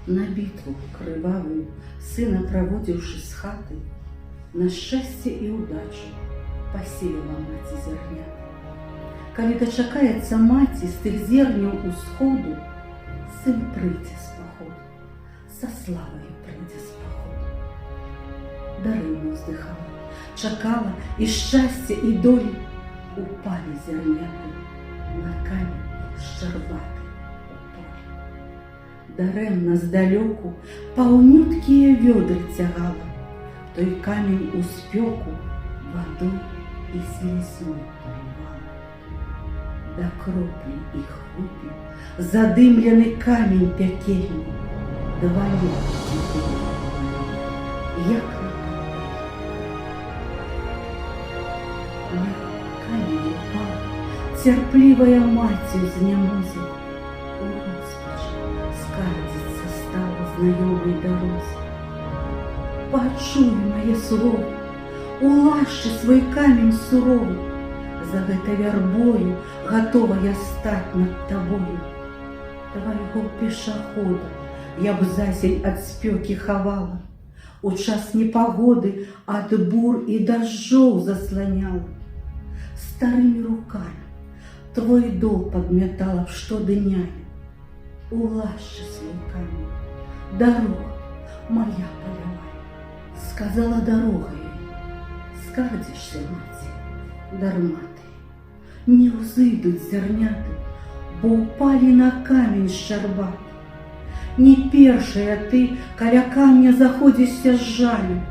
На битву кривавую, сына проводивши с хаты, на счастье и удачу посеяла мать зернят. Коли дочакається маті з тих зернів усходу, син прийде з походу, со славою прийде з походу. Даремно вздихала, чекала, і щастя, і долі упали зерняти на камінь щербатий у полі. Даремно здалеку полнюткие ведра тягала, той камінь у спеку водой і слізьми поливала. До кроплі їх випив задимлений камінь пекельний, двоє дітей, як камінь упав, терпливая матью знемозила. О, Господи, скардиться стала знайомой дорозі. Почуй моє слово, улажчи свой камінь суровий, за гэта вярбою готова я стать над тобою. Твоего пешахода я б зазень от спеки ховала, у час непогоды от бур и дожджов заслоняла. Старыми руками твой дол подметала штодня. Улажчи свой камень, дорога моя полевая. Сказала дорога ей, скардишься, мать, дарма ты. Не узыдут зерняты, бо упали на камень щербат. Не першая ты, коля камня заходишься с жалю.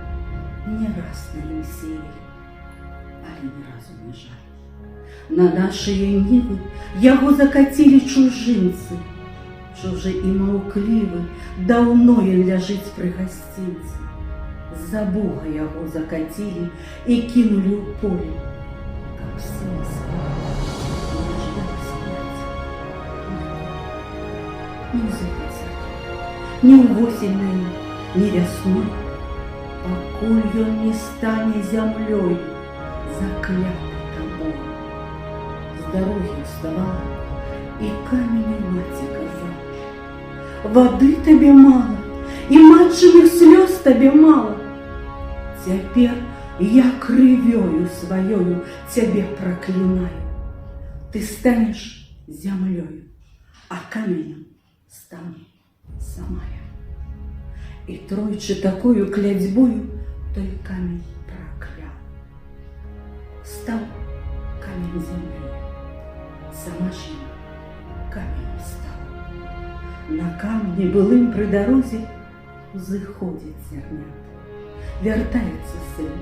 Не раз на ним сеяли, али ни разу не жаль. На наши нивы яго закатили чужинцы. Чужи и маукливы, давно он ляжить при гостинце. За Бога яго закатили и кинули у поле, как сына своего, не ждали смерти. Не узыпется, ни у осенью, ни весной, покуль он не станет землей, заклятый тобой. С дороги вставала, и камень мать казала: воды тебе мало, и матчиных слез тебе мало. Теперь я кривёю своёю тебе проклинаю. Ты станешь землёю, а каменем стану сама я. И тройче такою клятьбою той камень проклял. Стал камень землей, сама ж я камень стала. На камне былым при дорозе заходит зернят. Вертается сын,